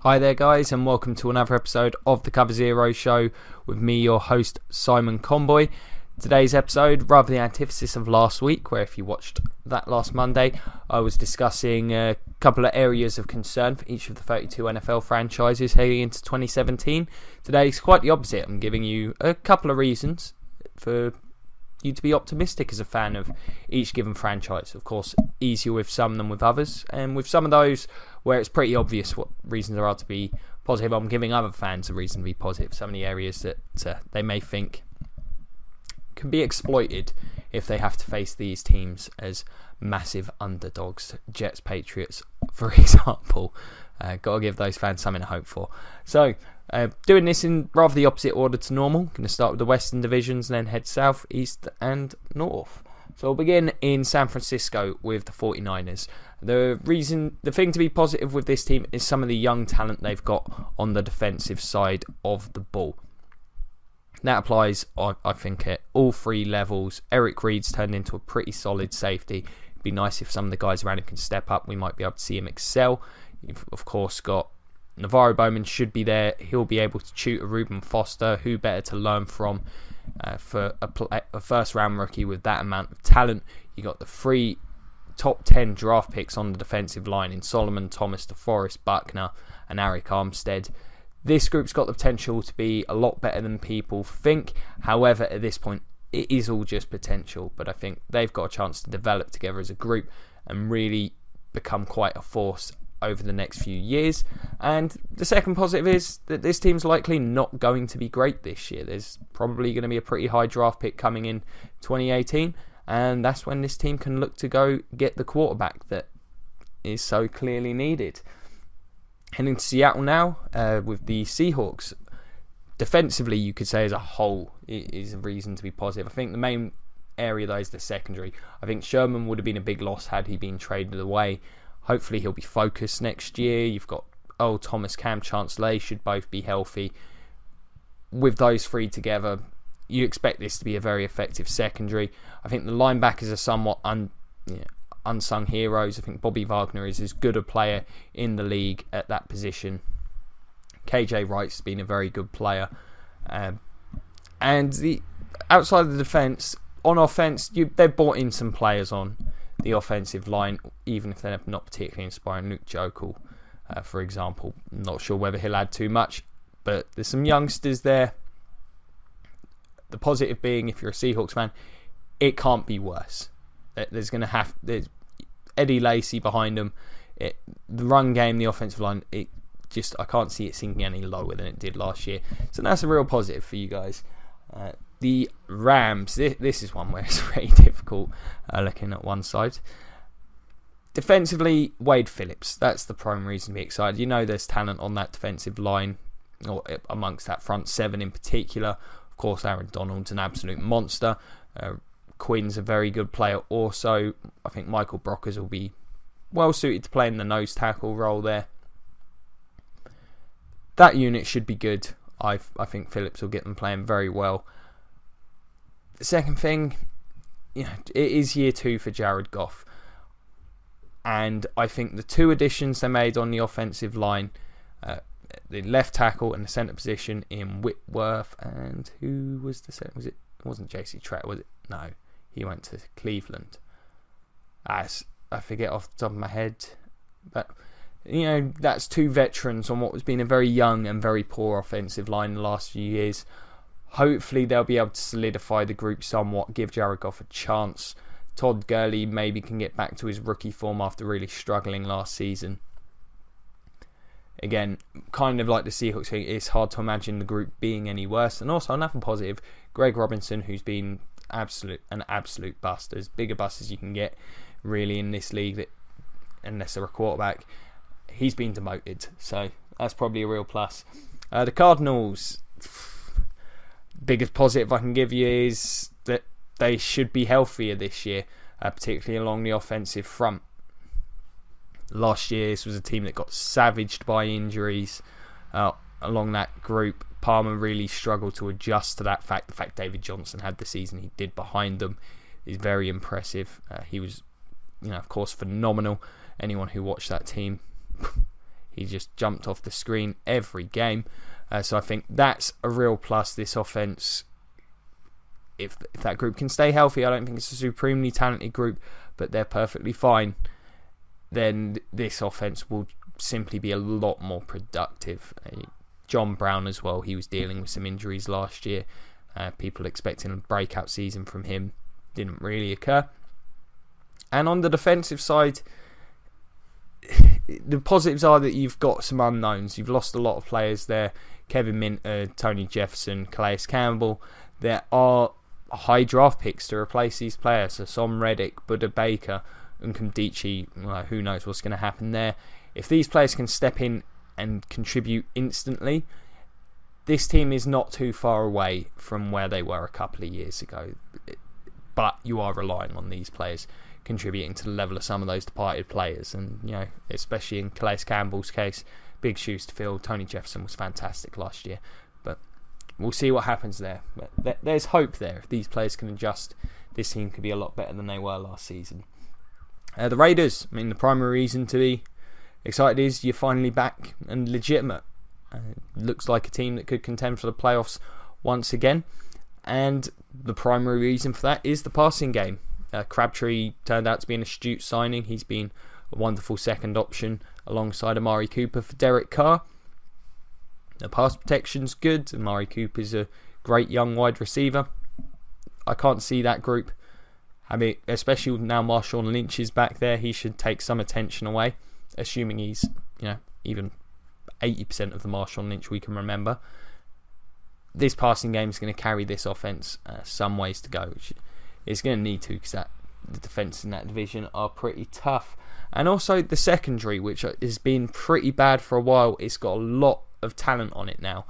Hi there guys, and welcome to another episode of the Cover Zero Show with me, your host Simon Conboy. Today's episode, rather the antithesis of last week, where if you watched that last Monday, I was discussing a couple of areas of concern for each of the 32 NFL franchises heading into 2017. Today is quite the opposite. I'm giving you a couple of reasons for you to be optimistic as a fan of each given franchise. Of course, easier with some than with others, and with some of those where it's pretty obvious what reasons there are to be positive, I'm giving other fans a reason to be positive. Some of the areas that they may think can be exploited if they have to face these teams as massive underdogs. Jets, Patriots, for example. Got to give those fans something to hope for. So, doing this in rather the opposite order to normal. Going to start with the Western divisions and then head south, east and north. So we'll begin in San Francisco with the 49ers. The thing to be positive with this team is some of the young talent they've got on the defensive side of the ball. That applies, I think, at all three levels. Eric Reid's turned into a pretty solid safety. It'd be nice if some of the guys around him can step up. We might be able to see him excel. You've, of course, got Navarro Bowman should be there. He'll be able to tutor Reuben Foster. Who better to learn from for a first-round rookie with that amount of talent? You got the three top 10 draft picks on the defensive line in Solomon Thomas, DeForest Buckner, and Arik Armstead. This group's got the potential to be a lot better than people think. However, at this point, it is all just potential. But I think they've got a chance to develop together as a group and really become quite a force over the next few years. And the second positive is that this team's likely not going to be great this year. There's probably going to be a pretty high draft pick coming in 2018. And that's when this team can look to go get the quarterback that is so clearly needed. Heading to Seattle now with the Seahawks. Defensively, you could say as a whole, it is a reason to be positive. I think the main area, though, is the secondary. I think Sherman would have been a big loss had he been traded away. Hopefully, he'll be focused next year. You've got Earl Thomas, Cam Chancellor should both be healthy. With those three together, you expect this to be a very effective secondary. I think the linebackers are somewhat unsung heroes. I think Bobby Wagner is as good a player in the league at that position. KJ Wright's been a very good player. And the outside of the defence, on offence, they've brought in some players on the offensive line, even if they're not particularly inspiring. Luke Jokel, for example. I'm not sure whether he'll add too much, but there's some youngsters there. The positive being, if you're a Seahawks fan, it can't be worse. There's Eddie Lacy behind them. The run game, the offensive line, I can't see it sinking any lower than it did last year. So that's a real positive for you guys. The Rams, this is one where it's very difficult looking at one side. Defensively, Wade Phillips. That's the prime reason to be excited. You know there's talent on that defensive line, or amongst that front seven in particular. Of course, Aaron Donald's an absolute monster. Quinn's a very good player also. I think Michael Brockers will be well suited to playing the nose tackle role there. That unit should be good. I think Phillips will get them playing very well. The second thing, it is year 2 for Jared Goff. And I think the two additions they made on the offensive line, the left tackle and the centre position in Whitworth, and who was the centre? It wasn't JC Tretter, was it? No, he went to Cleveland. I forget off the top of my head. But, that's two veterans on what has been a very young and very poor offensive line in the last few years. Hopefully they'll be able to solidify the group somewhat, give Jared Goff a chance. Todd Gurley maybe can get back to his rookie form after really struggling last season. Again, kind of like the Seahawks thing, it's hard to imagine the group being any worse. And also, another positive, Greg Robinson, who's been an absolute bust, as big a bust as you can get really in this league, unless they're a quarterback. He's been demoted, so that's probably a real plus. The Cardinals, biggest positive I can give you is that they should be healthier this year, particularly along the offensive front. Last year, this was a team that got savaged by injuries along that group. Palmer really struggled to adjust to that fact. The fact David Johnson had the season he did behind them is very impressive. He was, of course, phenomenal. Anyone who watched that team, he just jumped off the screen every game. So I think that's a real plus. This offense, if that group can stay healthy, I don't think it's a supremely talented group, but they're perfectly fine, then this offense will simply be a lot more productive. John Brown as well, he was dealing with some injuries last year. People expecting a breakout season from him, didn't really occur. And on the defensive side, the positives are that you've got some unknowns. You've lost a lot of players there. Kevin Minter, Tony Jefferson, Calais Campbell. There are high draft picks to replace these players. So Sam Reddick, Buda Baker, and Nkemdiche. Well, who knows what's going to happen there. If these players can step in and contribute instantly, this team is not too far away from where they were a couple of years ago. But you are relying on these players contributing to the level of some of those departed players, and especially in Calais Campbell's case, big shoes to fill. Tony Jefferson was fantastic last year, but we'll see what happens there. But there's hope there. If these players can adjust, this team could be a lot better than they were last season. The Raiders, the primary reason to be excited is you're finally back and legitimate. Looks like a team that could contend for the playoffs once again, and the primary reason for that is the passing game. Crabtree turned out to be an astute signing. He's been a wonderful second option alongside Amari Cooper for Derek Carr. The pass protection's good. Amari Cooper's a great young wide receiver. I can't see that group, especially now Marshawn Lynch is back there, he should take some attention away, assuming he's even 80% of the Marshawn Lynch we can remember. This passing game is going to carry this offense some ways to go, which it's going to need to, because the defense in that division are pretty tough. And also the secondary, which has been pretty bad for a while, it's got a lot of talent on it now.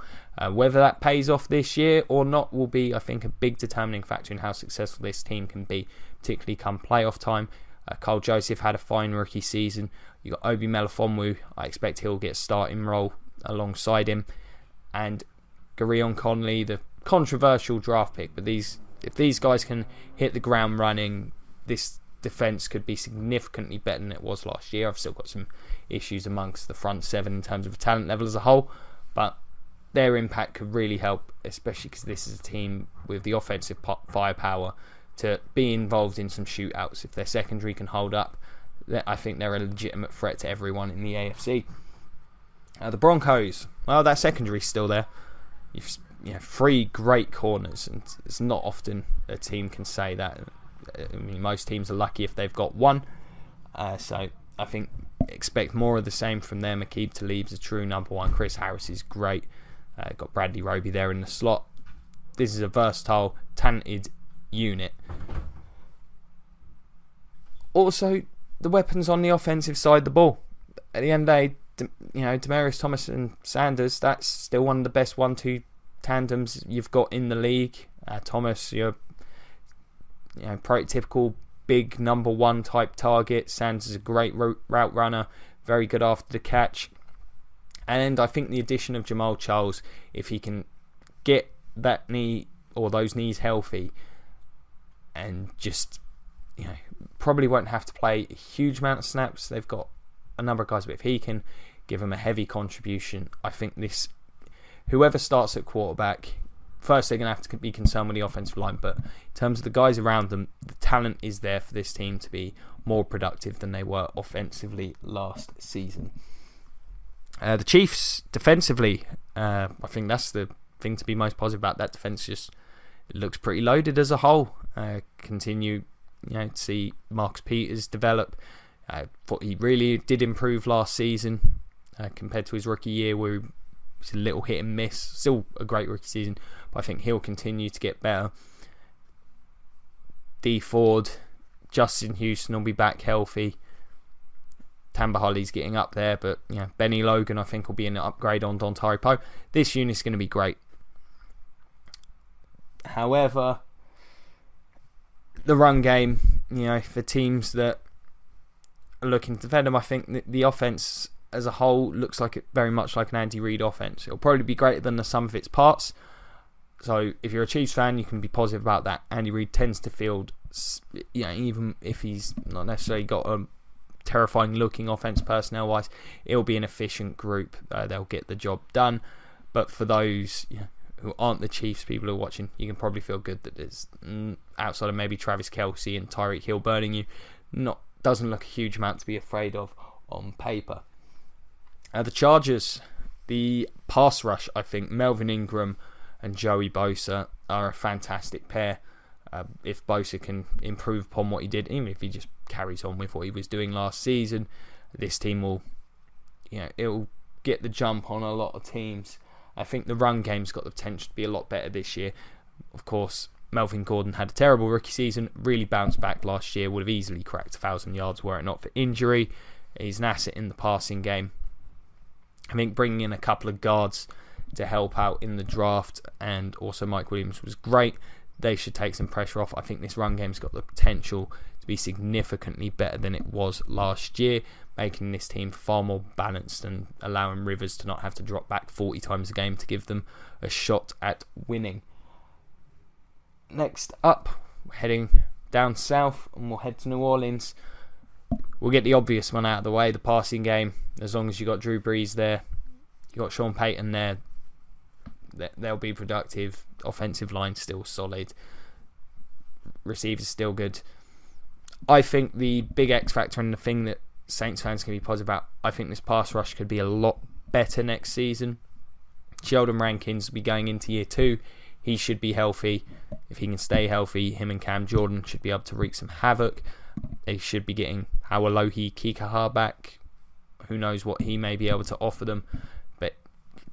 Whether that pays off this year or not will be, I think, a big determining factor in how successful this team can be, particularly come playoff time. Kyle Joseph had a fine rookie season. You got Obi Melifonwu. I expect he'll get a starting role alongside him. And Gareon Conley, the controversial draft pick, but if these guys can hit the ground running, this defence could be significantly better than it was last year. I've still got some issues amongst the front seven in terms of talent level as a whole, but their impact could really help, especially because this is a team with the offensive firepower to be involved in some shootouts. If their secondary can hold up, I think they're a legitimate threat to everyone in the AFC. The Broncos, well, that secondary's still there. You've three great corners, and it's not often a team can say that. Most teams are lucky if they've got one. So I think expect more of the same from them. Aqib Talib's a true number one. Chris Harris is great. Got Bradley Roby there in the slot. This is a versatile, talented unit. Also, the weapons on the offensive side of the ball. At the end of the day, Demaryius Thomas and Sanders, that's still one of the best 1-2 tandems you've got in the league. Thomas, your prototypical big number one type target. Sanders is a great route runner, very good after the catch. And I think the addition of Jamal Charles, if he can get that knee or those knees healthy, and just probably won't have to play a huge amount of snaps. They've got a number of guys, but if he can give them a heavy contribution, I think whoever starts at quarterback, first they're going to have to be concerned with the offensive line, but in terms of the guys around them, the talent is there for this team to be more productive than they were offensively last season. The Chiefs, defensively, I think that's the thing to be most positive about. That defense just looks pretty loaded as a whole. Continue to see Marcus Peters develop. Thought he really did improve last season compared to his rookie year, where he was a little hit and miss. Still a great rookie season, but I think he'll continue to get better. D Ford, Justin Houston will be back healthy. Tamba Holly's getting up there, but Benny Logan I think will be an upgrade on Dontari Poe. This unit's going to be great. However, the run game, for teams that are looking to defend them, I think the offense as a whole looks very much like an Andy Reid offense. It'll probably be greater than the sum of its parts. So if you're a Chiefs fan, you can be positive about that. Andy Reid tends to field, even if he's not necessarily got a terrifying looking offense personnel wise. It'll be an efficient group. They'll get the job done. But for those who aren't the Chiefs people who are watching, you can probably feel good that there's, outside of maybe Travis Kelce and Tyreek Hill burning you, doesn't look a huge amount to be afraid of on paper. The Chargers, the pass rush, I think Melvin Ingram and Joey Bosa are a fantastic pair. If Bosa can improve upon what he did, even if he just carries on with what he was doing last season, this team will, it'll get the jump on a lot of teams. I think the run game's got the potential to be a lot better this year. Of course, Melvin Gordon had a terrible rookie season, really bounced back last year, would have easily cracked 1,000 yards were it not for injury. He's an asset in the passing game. I think bringing in a couple of guards to help out in the draft, and also Mike Williams was great. They should take some pressure off. I think this run game's got the potential to be significantly better than it was last year, making this team far more balanced and allowing Rivers to not have to drop back 40 times a game to give them a shot at winning. Next up, we're heading down south and we'll head to New Orleans. We'll get the obvious one out of the way, the passing game. As long as you got Drew Brees there, you got Sean Payton there, they'll be productive. Offensive line still solid. Receivers still good. I think the big X factor and the thing that Saints fans can be positive about, I think this pass rush could be a lot better next season. Sheldon Rankins will be going into year 2. He should be healthy. If he can stay healthy, him and Cam Jordan should be able to wreak some havoc. They should be getting Hawalohi Kikaha back. Who knows what he may be able to offer them. But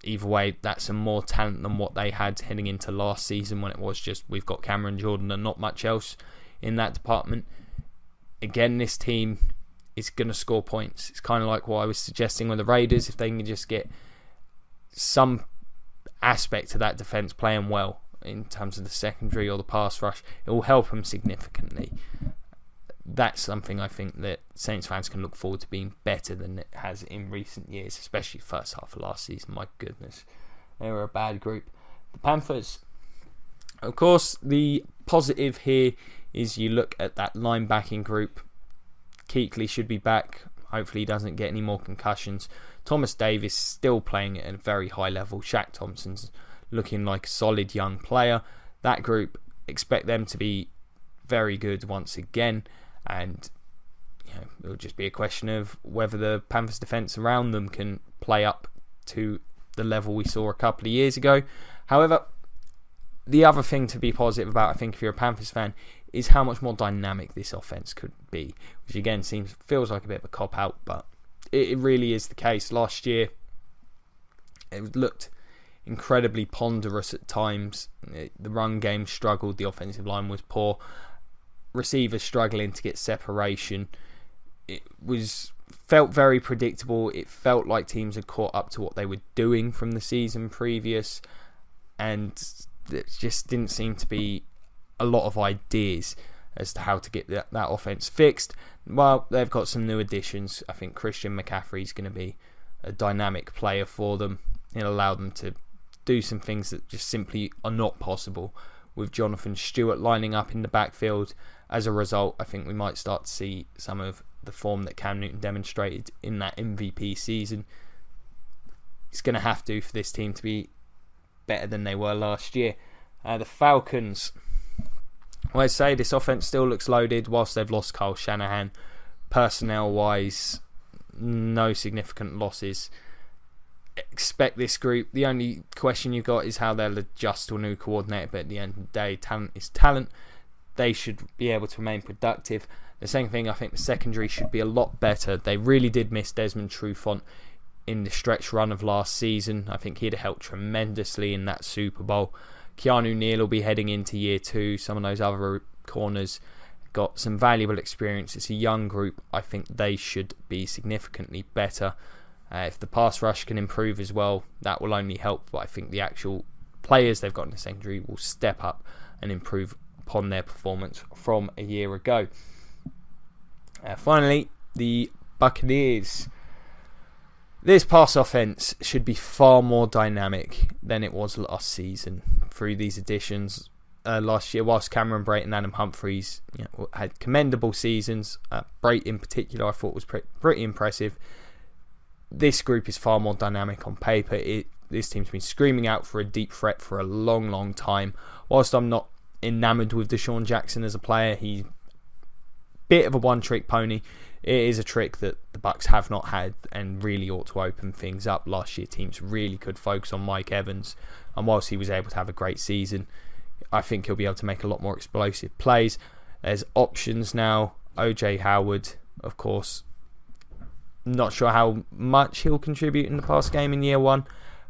either way, that's some more talent than what they had heading into last season, when it was just, we've got Cameron Jordan and not much else in that department. Again, this team is going to score points. It's kind of like what I was suggesting with the Raiders. If they can just get some aspect of that defense playing well in terms of the secondary or the pass rush, it will help them significantly. That's something I think that Saints fans can look forward to being better than it has in recent years, especially first half of last season. My goodness, they were a bad group. The Panthers, of course, the positive here is you look at that linebacking group. Kuechly should be back. Hopefully he doesn't get any more concussions. Thomas Davis still playing at a very high level. Shaq Thompson's looking like a solid young player. That group, expect them to be very good once again. And it'll just be a question of whether the Panthers defence around them can play up to the level we saw a couple of years ago. However, the other thing to be positive about, I think, if you're a Panthers fan, is how much more dynamic this offense could be, which again feels like a bit of a cop-out, but it really is the case. Last year, it looked incredibly ponderous at times. The run game struggled, the offensive line was poor, receivers struggling to get separation. It felt very predictable. It felt like teams had caught up to what they were doing from the season previous, and there just didn't seem to be a lot of ideas as to how to get that offense fixed. Well, they've got some new additions. I think Christian McCaffrey is going to be a dynamic player for them. He'll allow them to do some things that just simply are not possible with Jonathan Stewart lining up in the backfield. As a result, I think we might start to see some of the form that Cam Newton demonstrated in that MVP season. It's going to have to for this team to be better than they were last year. The Falcons, well, I say this offense still looks loaded whilst they've lost Kyle Shanahan. Personnel-wise, no significant losses. Expect this group. The only question you've got is how they'll adjust to a new coordinator, but at the end of the day, talent is talent. They should be able to remain productive. The same thing, I think the secondary should be a lot better. They really did miss Desmond Trufant in the stretch run of last season. I think he'd have helped tremendously in that Super Bowl. Keanu Neal will be heading into year 2. Some of those other corners got some valuable experience. It's a young group. I think they should be significantly better. If the pass rush can improve as well, that will only help. But I think the actual players they've got in the secondary will step up and improve upon their performance from a year ago. Finally, the Buccaneers. This pass offense should be far more dynamic than it was last season through these additions. last year, whilst Cameron Brate and Adam Humphreys had commendable seasons. Brate in particular I thought was pretty impressive. This group is far more dynamic on paper. This team's been screaming out for a deep threat for a long, long time. Whilst I'm not enamoured with Deshaun Jackson as a player, he's a bit of a one-trick pony. It is a trick that the Bucks have not had and really ought to open things up. Last year, teams really could focus on Mike Evans, and whilst he was able to have a great season, I think he'll be able to make a lot more explosive plays. There's options now. OJ Howard, of course. Not sure how much he'll contribute in the past game in year one,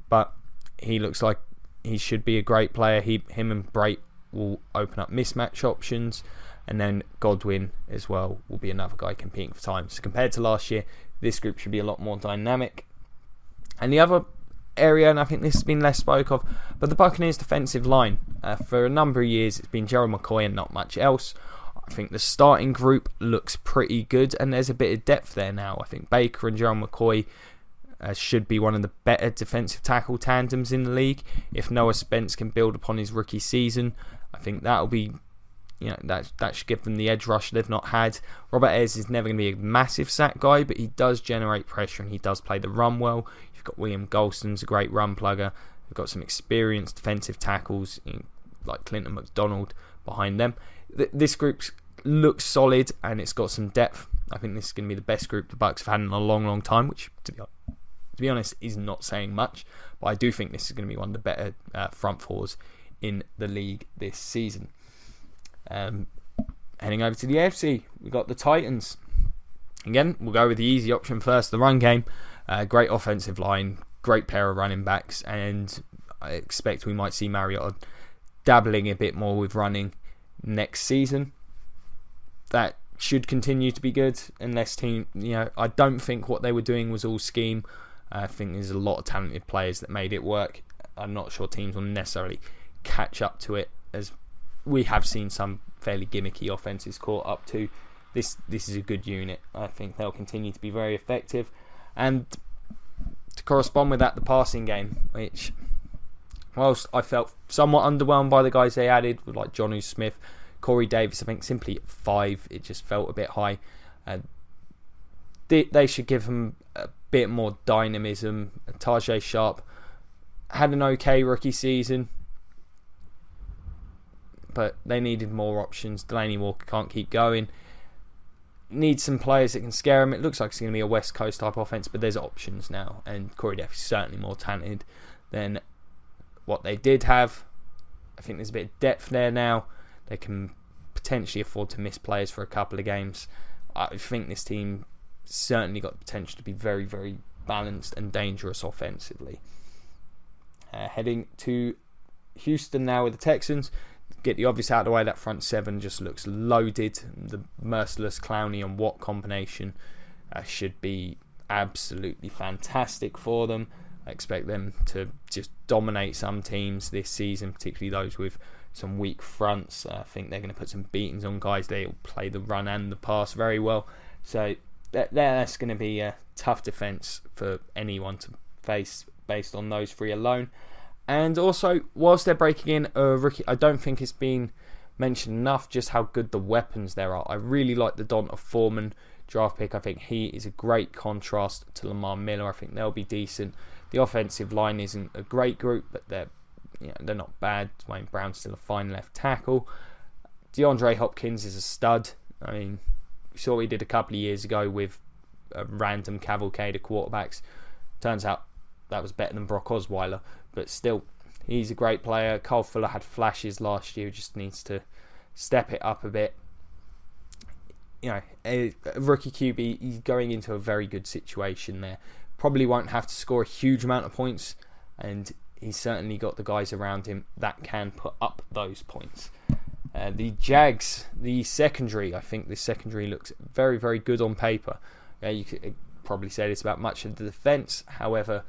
but he looks like he should be a great player. Him and Brate will open up mismatch options, and then Godwin as well will be another guy competing for time. So compared to last year, this group should be a lot more dynamic. And the other area, and I think this has been less spoke of, but the Buccaneers' defensive line. For a number of years, it's been Gerald McCoy and not much else. I think the starting group looks pretty good, and there's a bit of depth there now. I think Baker and Gerald McCoy should be one of the better defensive tackle tandems in the league. If Noah Spence can build upon his rookie season, I think that'll be, that should give them the edge rush they've not had. Robert Ayers is never going to be a massive sack guy, but he does generate pressure and he does play the run well. You've got William Golston's a great run plugger. You've got some experienced defensive tackles like Clinton McDonald behind them. This group looks solid and it's got some depth. I think this is going to be the best group the Bucks have had in a long, long time, which, to be honest, is not saying much. But I do think this is going to be one of the better front fours in the league this season. Heading over to the AFC, we've got the Titans. Again, we'll go with the easy option first, the run game. Great offensive line, great pair of running backs, and I expect we might see Mariota dabbling a bit more with running next season. That should continue to be good unless I don't think what they were doing was all scheme. I think there's a lot of talented players that made it work. I'm not sure teams will necessarily catch up to it, as we have seen some fairly gimmicky offenses caught up to. This is a good unit. I think they'll continue to be very effective. And to correspond with that, the passing game, which, whilst I felt somewhat underwhelmed by the guys they added, with like Jonnu Smith, Corey Davis, I think simply at 5, it just felt a bit high. They should give him a bit more dynamism. Tajay Sharp had an okay rookie season, but they needed more options. Delaney Walker can't keep going. Need some players that can scare him. It looks like it's going to be a West Coast type offense, but there's options now, and Corey Davis is certainly more talented than what they did have. I think there's a bit of depth there now. They can potentially afford to miss players for a couple of games. I think this team certainly got the potential to be very, very balanced and dangerous offensively. Heading to Houston now with the Texans. Get the obvious out of the way, that front seven just looks loaded. The merciless Clowney and Watt combination should be absolutely fantastic for them. I expect them to just dominate some teams this season, particularly those with some weak fronts. I think they're going to put some beatings on guys. They'll play the run and the pass very well. So that's going to be a tough defence for anyone to face based on those three alone. And also, whilst they're breaking in a rookie, I don't think it's been mentioned enough just how good the weapons there are. I really like the Donta Foreman draft pick. I think he is a great contrast to Lamar Miller. I think they'll be decent. The offensive line isn't a great group, but they're not bad. Dwayne Brown's still a fine left tackle. DeAndre Hopkins is a stud. I mean, we saw what he did a couple of years ago with a random cavalcade of quarterbacks. Turns out that was better than Brock Osweiler, but still, he's a great player. Kyle Fuller had flashes last year, just needs to step it up a bit. A rookie QB, he's going into a very good situation there. Probably won't have to score a huge amount of points, and he's certainly got the guys around him that can put up those points. The Jags, the secondary, I think the secondary looks very, very good on paper. You could probably say this about much of the defence. However,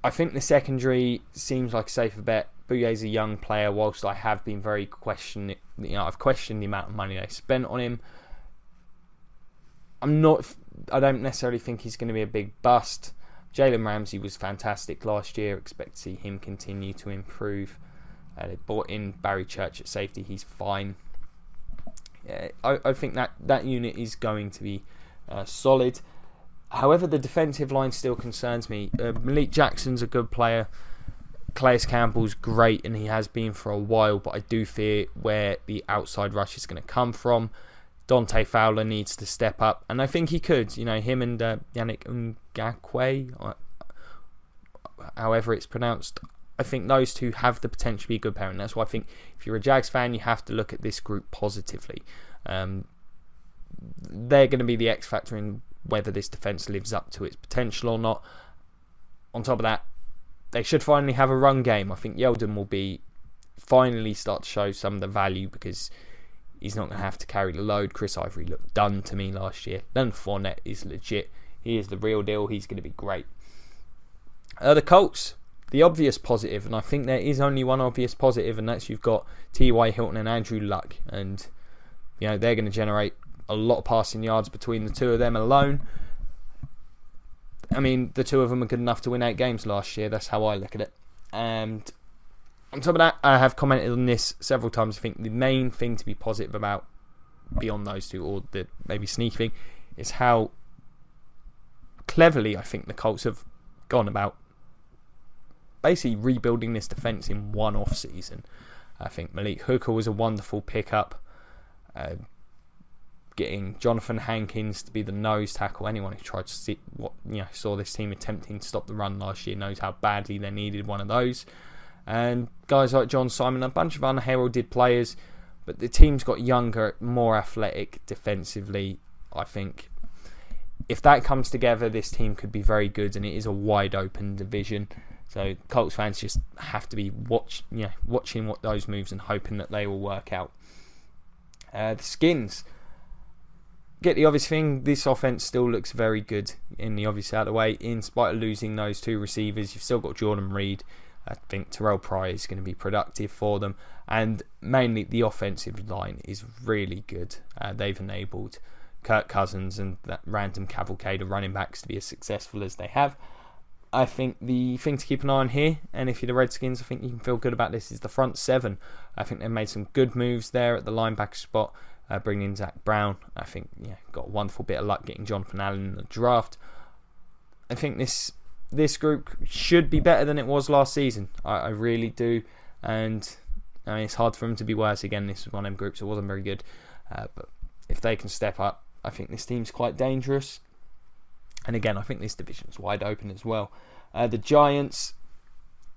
I think the secondary seems like a safer bet. Bouye's a young player, whilst I have been very questioning. I've questioned the amount of money they spent on him. I don't necessarily think he's going to be a big bust. Jalen Ramsey was fantastic last year. Expect to see him continue to improve. They brought in Barry Church at safety. He's fine. I think that unit is going to be solid. However, the defensive line still concerns me. Malik Jackson's a good player. Calais Campbell's great, and he has been for a while, but I do fear where the outside rush is going to come from. Dante Fowler needs to step up, and I think he could. Him and Yannick Ngakwe, however it's pronounced, I think those two have the potential to be a good pair, and that's why I think if you're a Jags fan, you have to look at this group positively. They're going to be the X factor in whether this defence lives up to its potential or not. On top of that, they should finally have a run game. I think Yeldon will finally start to show some of the value because he's not going to have to carry the load. Chris Ivory looked done to me last year. Then Fournette is legit. He is the real deal. He's going to be great. The Colts, the obvious positive, and I think there is only one obvious positive, and that's you've got T.Y. Hilton and Andrew Luck, and they're going to generate a lot of passing yards between the two of them alone. I mean, the two of them are good enough to win 8 games last year. That's how I look at it. And on top of that, I have commented on this several times. I think the main thing to be positive about, beyond those two, or the maybe sneaky thing, is how cleverly I think the Colts have gone about basically rebuilding this defence in one off-season. I think Malik Hooker was a wonderful pickup. Getting Jonathan Hankins to be the nose tackle. Anyone who tried to see saw this team attempting to stop the run last year knows how badly they needed one of those. And guys like John Simon, a bunch of unheralded players, but the team's got younger, more athletic defensively. I think if that comes together, this team could be very good, and it is a wide open division. So Colts fans just have to be watching what those moves and hoping that they will work out. The Skins. Get the obvious thing, this offense still looks very good in the obvious out of the way. In spite of losing those two receivers, you've still got Jordan Reed. I think Terrell Pryor is going to be productive for them. And mainly the offensive line is really good. They've enabled Kirk Cousins and that random cavalcade of running backs to be as successful as they have. I think the thing to keep an eye on here, and if you're the Redskins, I think you can feel good about this, is the front seven. I think they've made some good moves there at the linebacker spot. Bringing in Zach Brown, I think got a wonderful bit of luck getting Jonathan Allen in the draft. I think this group should be better than it was last season. I really do, and I mean it's hard for them to be worse. Again, this was one of them groups that wasn't very good, but if they can step up, I think this team's quite dangerous. And again, I think this division's wide open as well. The Giants,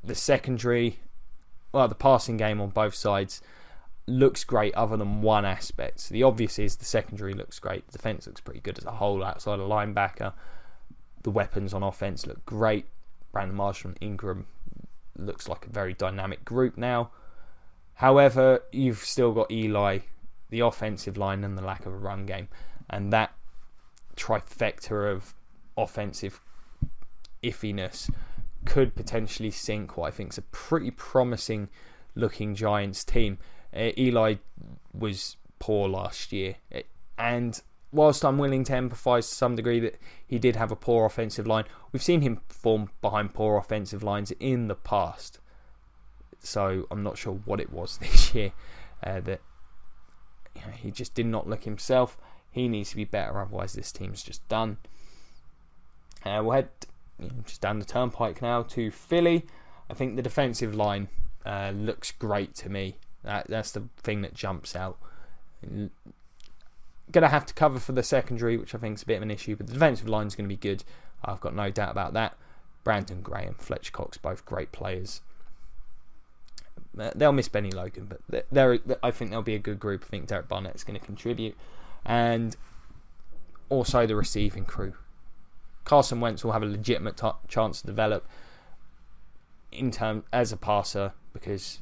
the secondary, the passing game on both sides looks great other than one aspect. So the obvious is the secondary looks great. The defence looks pretty good as a whole outside of linebacker. The weapons on offence look great. Brandon Marshall and Ingram looks like a very dynamic group now. However, you've still got Eli, the offensive line, and the lack of a run game. And that trifecta of offensive iffiness could potentially sink what I think is a pretty promising looking Giants team. Eli was poor last year, and whilst I'm willing to empathise to some degree that he did have a poor offensive line, we've seen him perform behind poor offensive lines in the past, so I'm not sure what it was this year that he just did not look himself. He needs to be better, otherwise this team's just done. We'll head just down the turnpike now to Philly. I think the defensive line looks great to me. That's the thing that jumps out. Going to have to cover for the secondary, which I think is a bit of an issue, but the defensive line is going to be good. I've got no doubt about that. Brandon Graham, Fletcher Cox, both great players. They'll miss Benny Logan, but I think they'll be a good group. I think Derek Barnett is going to contribute. And also the receiving crew. Carson Wentz will have a legitimate chance to develop as a passer because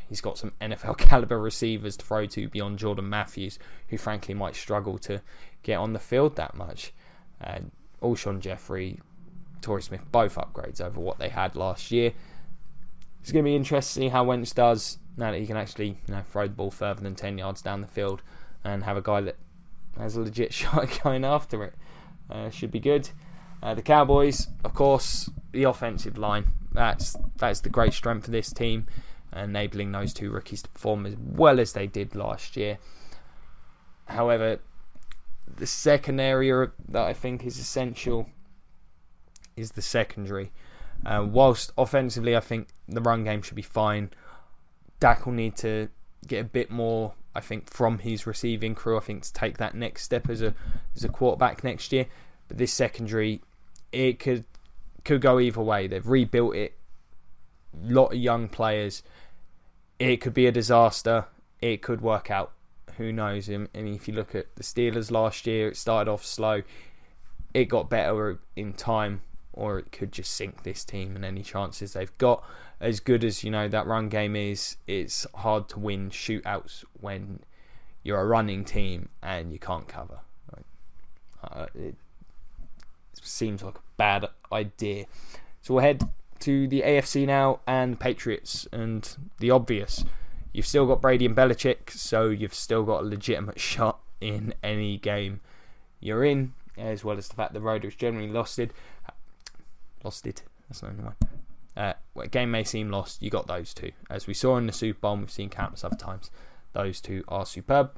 he's got some NFL caliber receivers to throw to beyond Jordan Matthews, who frankly might struggle to get on the field that much. Alshon Jeffrey, Torrey Smith, both upgrades over what they had last year. It's going to be interesting to see how Wentz does now that he can actually throw the ball further than 10 yards down the field and have a guy that has a legit shot going after it. Should be good. The Cowboys, of course, the offensive line. That's the great strength of this team. enabling those two rookies to perform as well as they did last year. However, the second area that I think is essential is the secondary. Whilst offensively I think the run game should be fine, Dak will need to get a bit more, I think, from his receiving crew, I think, to take that next step as a quarterback next year. But this secondary, it could go either way. They've rebuilt it, a lot of young players. It could be a disaster, it could work out, who knows. And if you look at the Steelers last year, it started off slow, it got better in time, or it could just sink this team and any chances they've got. As good as, that run game is, it's hard to win shootouts when you're a running team and you can't cover. It seems like a bad idea. So we'll head to the AFC now, and the Patriots, and the obvious. You've still got Brady and Belichick, so you've still got a legitimate shot in any game you're in, as well as the fact the road was generally lost it. That's not the one. A game may seem lost, you got those two. As we saw in the Super Bowl, we've seen countless other times. Those two are superb.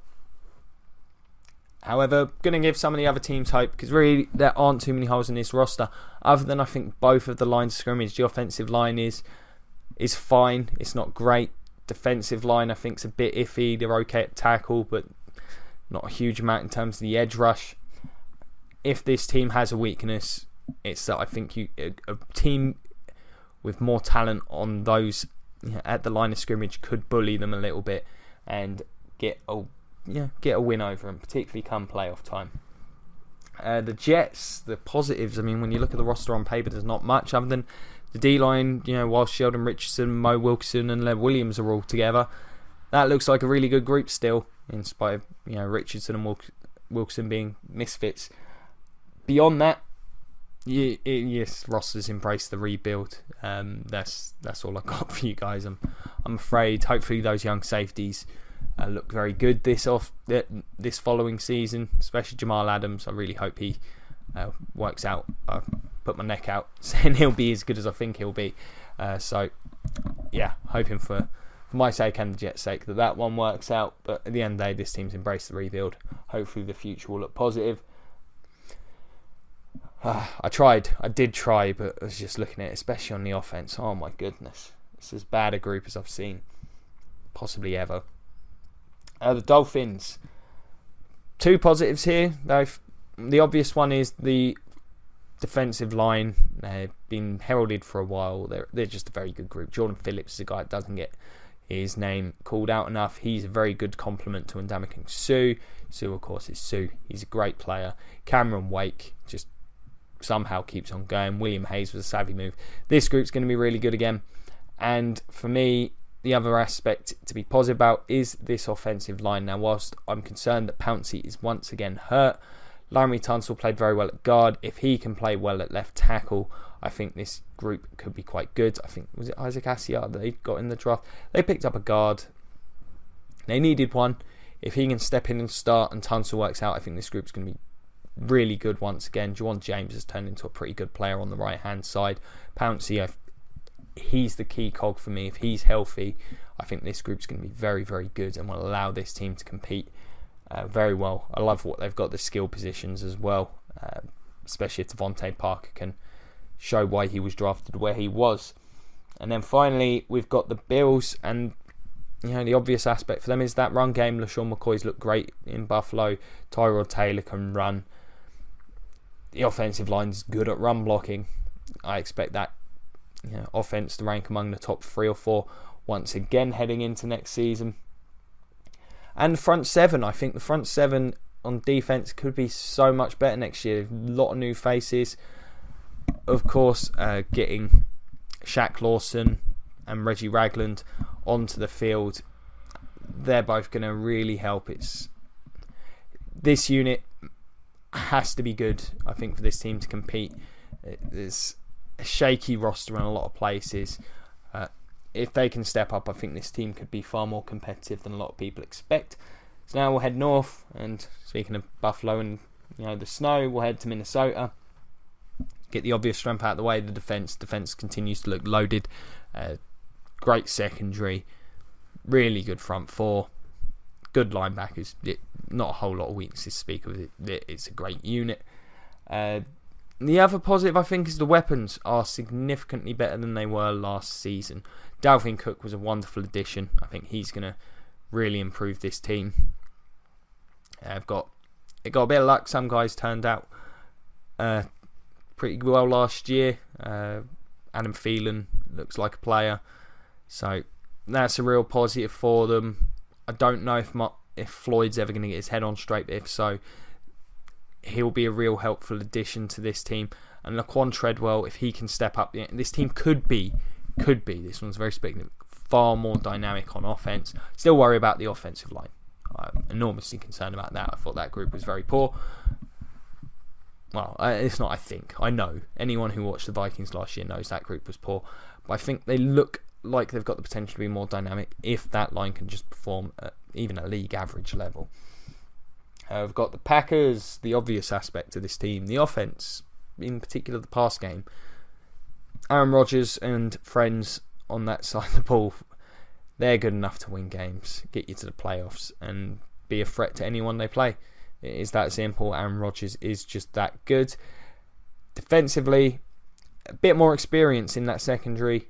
However, going to give some of the other teams hope, because really there aren't too many holes in this roster, other than I think both of the lines of scrimmage. The offensive line is fine, it's not great. Defensive line I think is a bit iffy. They're okay at tackle, but not a huge amount in terms of the edge rush. If this team has a weakness, it's that I think a team with more talent on those at the line of scrimmage could bully them a little bit and get a win over them, particularly come playoff time. The Jets, the positives, I mean, when you look at the roster on paper, there's not much other than the D-line, while Sheldon Richardson, Mo Wilkerson and Lev Williams are all together. That looks like a really good group still, in spite of Richardson and Wilkerson being misfits. Beyond that, yes, roster's embraced the rebuild. That's all I got for you guys. I'm afraid. Hopefully those young safeties look very good this following season, especially Jamal Adams. I really hope he works out. I put my neck out saying he'll be as good as I think he'll be. So yeah, hoping for my sake and the Jets' sake that one works out. But at the end of the day, this team's embraced the rebuild. Hopefully the future will look positive. I did try, but I was just looking at it, especially on the offense. Oh my goodness, it's as bad a group as I've seen possibly ever. The Dolphins, two positives here. The obvious one is the defensive line. They've been heralded for a while. They're just a very good group. Jordan Phillips is a guy that doesn't get his name called out enough. He's a very good complement to Ndamukong Suh. Suh, of course, is Suh. He's a great player. Cameron Wake just somehow keeps on going. William Hayes was a savvy move. This group's going to be really good again. And for me, the other aspect to be positive about is this offensive line. Now, whilst I'm concerned that Pouncey is once again hurt, Laremy Tunsil played very well at guard. If he can play well at left tackle, I think this group could be quite good. I think, was it Isaac Asiar that they got in the draft? They picked up a guard. They needed one. If he can step in and start and Tunsil works out, I think this group's going to be really good once again. Juwan James has turned into a pretty good player on the right hand side. Pouncey, he's the key cog for me. If he's healthy, I think this group's going to be very, very good and will allow this team to compete very well. I love what they've got, the skill positions as well, especially if Devontae Parker can show why he was drafted where he was. And then finally, we've got the Bills, and the obvious aspect for them is that run game. LaShawn McCoy's looked great in Buffalo. Tyrod Taylor can run. The offensive line's good at run blocking. I expect that offense to rank among the top 3 or 4 once again heading into next season. And the front 7, I think the front 7 on defense could be so much better next year. A lot of new faces. Of course, getting Shaq Lawson and Reggie Ragland onto the field, they're both going to really help. This unit has to be good, I think, for this team to compete. There's a shaky roster in a lot of places. If they can step up, I think this team could be far more competitive than a lot of people expect. So now we'll head north, and speaking of Buffalo and the snow, we'll head to Minnesota. Get the obvious strength out of the way. The defense continues to look loaded. great secondary, really good front four, good linebackers. Not a whole lot of weaknesses to speak of. It's a great unit. The other positive, I think, is the weapons are significantly better than they were last season. Dalvin Cook was a wonderful addition. I think he's going to really improve this team. It got a bit of luck. Some guys turned out pretty well last year. Adam Thielen looks like a player, so that's a real positive for them. I don't know if Floyd's ever going to get his head on straight, but if so, he'll be a real helpful addition to this team. And Laquan Treadwell, if he can step up, this team could be, this one's very speculative, far more dynamic on offense. Still worry about the offensive line. I'm enormously concerned about that. I thought that group was very poor. Well, it's not, I think. I know. Anyone who watched the Vikings last year knows that group was poor. But I think they look like they've got the potential to be more dynamic if that line can just perform at even a league average level. We've got the Packers, the obvious aspect of this team. The offense, in particular the pass game. Aaron Rodgers and friends on that side of the ball, they're good enough to win games, get you to the playoffs, and be a threat to anyone they play. It is that simple. Aaron Rodgers is just that good. Defensively, a bit more experience in that secondary.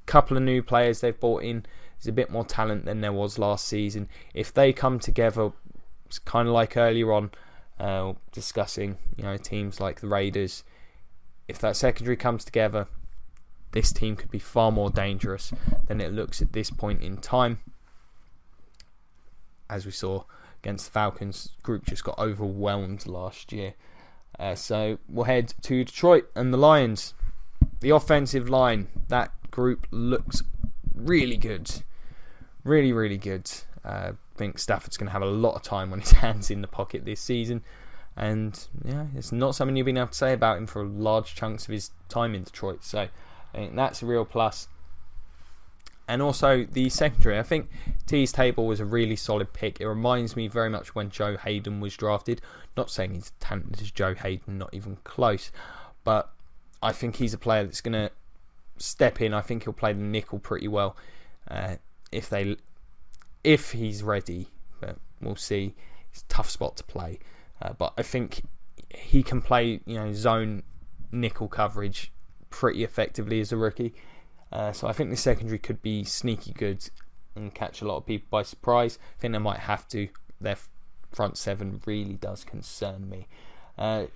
Couple of new players they've brought in. There's a bit more talent than there was last season. If they come together, it's kind of like earlier on discussing, teams like the Raiders. If that secondary comes together, this team could be far more dangerous than it looks at this point in time. As we saw against the Falcons, group just got overwhelmed last year. So we'll head to Detroit and the Lions. The offensive line, that group looks really good. Really, really good. I think Stafford's going to have a lot of time on his hands in the pocket this season. And yeah, it's not something you've been able to say about him for large chunks of his time in Detroit. So I think that's a real plus. And also the secondary. I think Tees Table was a really solid pick. It reminds me very much when Joe Hayden was drafted. Not saying he's as talented as Joe Hayden, not even close. But I think he's a player that's going to step in. I think he'll play the nickel pretty well if he's ready. But we'll see. It's a tough spot to play. But I think he can play zone nickel coverage pretty effectively as a rookie. So I think the secondary could be sneaky good and catch a lot of people by surprise. I think they might have to. Their front seven really does concern me.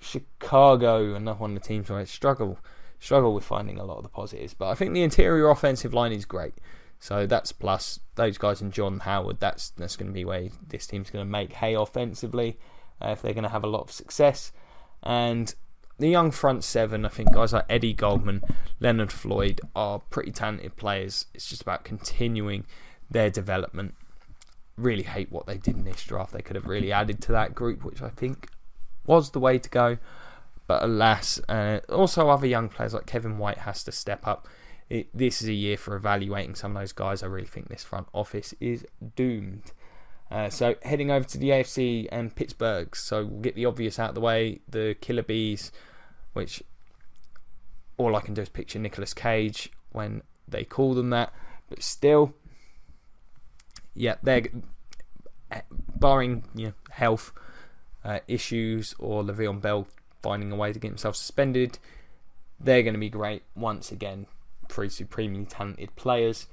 Chicago, another one of the teams where I struggle with finding a lot of the positives. But I think the interior offensive line is great. So that's plus. Those guys and John Howard, that's going to be where this team's going to make hay offensively if they're going to have a lot of success. And the young front seven, I think guys like Eddie Goldman, Leonard Floyd are pretty talented players. It's just about continuing their development. Really hate what they did in this draft. They could have really added to that group, which I think was the way to go. But alas, also other young players like Kevin White has to step up. This is a year for evaluating some of those guys. I really think this front office is doomed. So heading over to the AFC and Pittsburgh. So we'll get the obvious out of the way. The Killer Bees, which all I can do is picture Nicolas Cage when they call them that. But still, yeah, they're barring health issues or Le'Veon Bell finding a way to get himself suspended, they're going to be great once again. Three supremely talented players.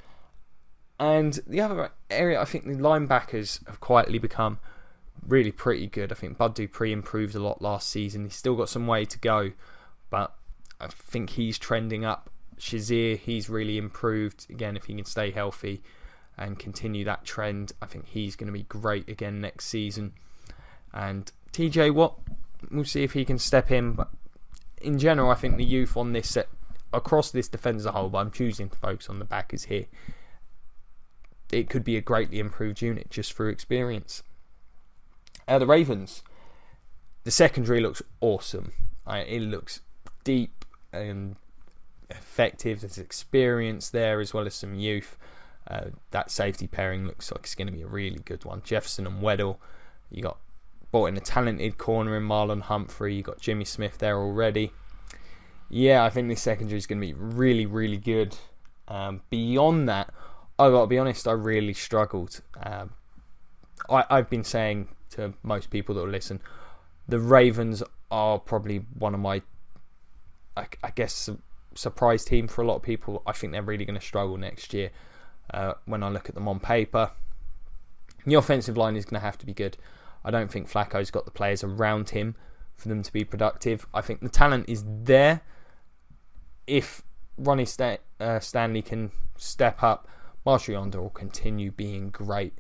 And the other area, I think the linebackers have quietly become really pretty good. I think Bud Dupree improved a lot last season. He's still got some way to go, but I think he's trending up. Shazier, he's really improved. Again, if he can stay healthy and continue that trend, I think he's going to be great again next season. And TJ Watt, we'll see if he can step in. But in general, I think the youth on this set, across this defence as a whole, but I'm choosing to focus on the backers here, it could be a greatly improved unit just through experience. The Ravens, the secondary looks awesome. It looks deep and effective. There's experience there as well as some youth. That safety pairing looks like it's going to be a really good one. Jefferson and Weddle. You got brought in a talented corner in Marlon Humphrey. You got Jimmy Smith there already. Yeah, I think this secondary is going to be really, really good. Beyond that, I got to be honest, I really struggled. I've been saying to most people that will listen, the Ravens are probably one of my, I guess, surprise team for a lot of people. I think they're really going to struggle next year. When I look at them on paper, the offensive line is going to have to be good. I don't think Flacco's got the players around him for them to be productive. I think the talent is there. If Ronnie Stanley can step up, Marshall Yonder will continue being great.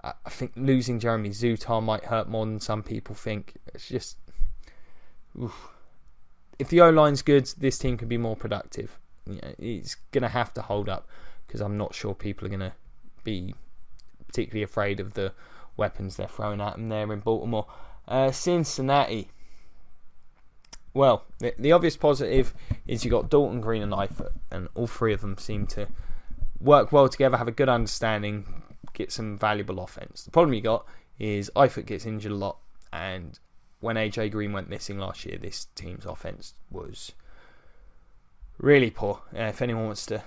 I think losing Jeremy Zutar might hurt more than some people think. It's just, oof. If the O-line's good, this team can be more productive. It's going to have to hold up, because I'm not sure people are going to be particularly afraid of the weapons they're throwing at them there in Baltimore. Cincinnati. Well, the obvious positive is you got Dalton, Green and Eifert, and all three of them seem to work well together, have a good understanding, get some valuable offense. The problem you got is Eifert gets injured a lot, and when AJ Green went missing last year, this team's offense was really poor. If anyone wants to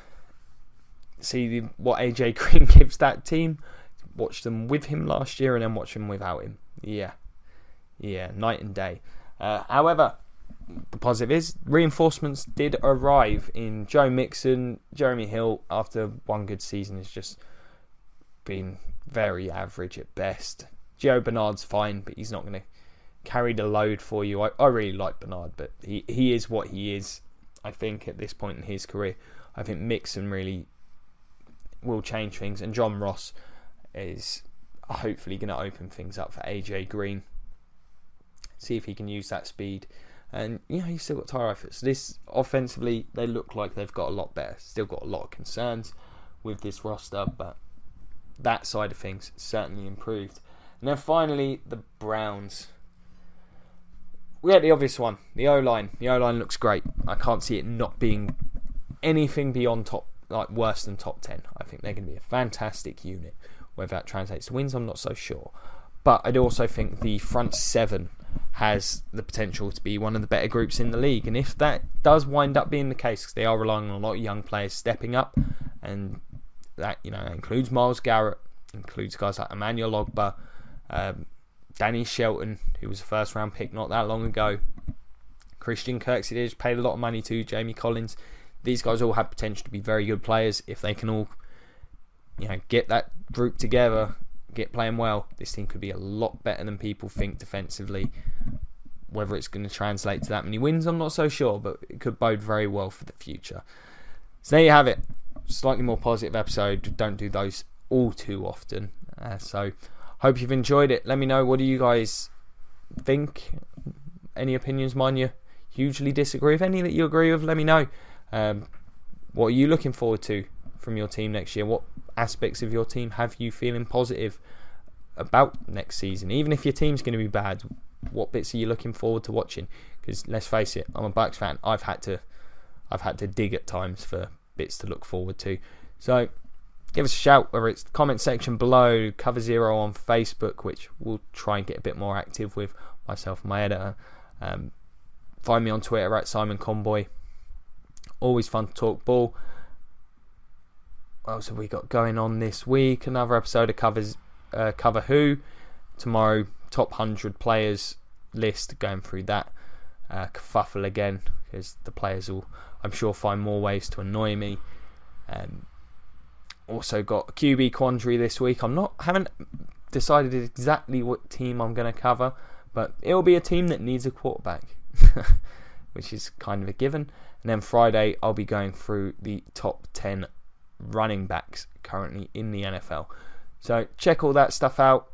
see what AJ Green gives that team, watch them with him last year and then watch them without him. Yeah, night and day. However, the positive is reinforcements did arrive in Joe Mixon. Jeremy Hill, after one good season, has just been very average at best. Gio Bernard's fine, but he's not going to carry the load for you. I really like Bernard, but he is what he is, I think, at this point in his career. I think Mixon really will change things, and John Ross is hopefully going to open things up for AJ Green. See if he can use that speed. And, you've still got Tyler Eifert. So this, offensively, they look like they've got a lot better. Still got a lot of concerns with this roster, but that side of things certainly improved. And then finally, the Browns. We had the obvious one, the O-line. The O-line looks great. I can't see it not being anything beyond worse than top 10. I think they're going to be a fantastic unit. Whether that translates to wins, I'm not so sure. But I do also think the front seven has the potential to be one of the better groups in the league. And if that does wind up being the case, because they are relying on a lot of young players stepping up, and that includes Myles Garrett, includes guys like Emmanuel Ogbah, Danny Shelton, who was a first round pick not that long ago, Christian Kirksey, they just paid a lot of money to, Jamie Collins. These guys all have potential to be very good players. If they can all get that group together, get playing well, this team could be a lot better than people think defensively. Whether it's going to translate to that many wins, I'm not so sure, but it could bode very well for the future. So there you have it. Slightly more positive episode. Don't do those all too often. So hope you've enjoyed it. Let me know, what do you guys think? Any opinions, mine you hugely disagree with? Any that you agree with, let me know. What are you looking forward to from your team next year? What aspects of your team have you feeling positive about next season? Even if your team's going to be bad, what bits are you looking forward to watching? Because let's face it, I'm a Bucks fan. I've had to dig at times for bits to look forward to. So give us a shout, whether it's the comment section below, Cover Zero on Facebook, which we'll try and get a bit more active with, myself and my editor. Find me on Twitter at Simon Conboy. Always fun to talk ball. What else have we got going on this week? Another episode of Cover Who. Tomorrow, top 100 players list, going through that kerfuffle again, because the players will, I'm sure, find more ways to annoy me. Also got a QB quandary this week. Haven't decided exactly what team I'm going to cover, but it'll be a team that needs a quarterback, which is kind of a given. And then Friday, I'll be going through the top 10 running backs currently in the NFL. So check all that stuff out.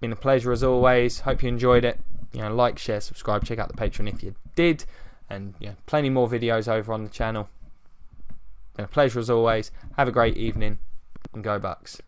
Been a pleasure as always. Hope you enjoyed it. Like, share, subscribe. Check out the Patreon if you did. And plenty more videos over on the channel. Been a pleasure as always. Have a great evening and go Bucks.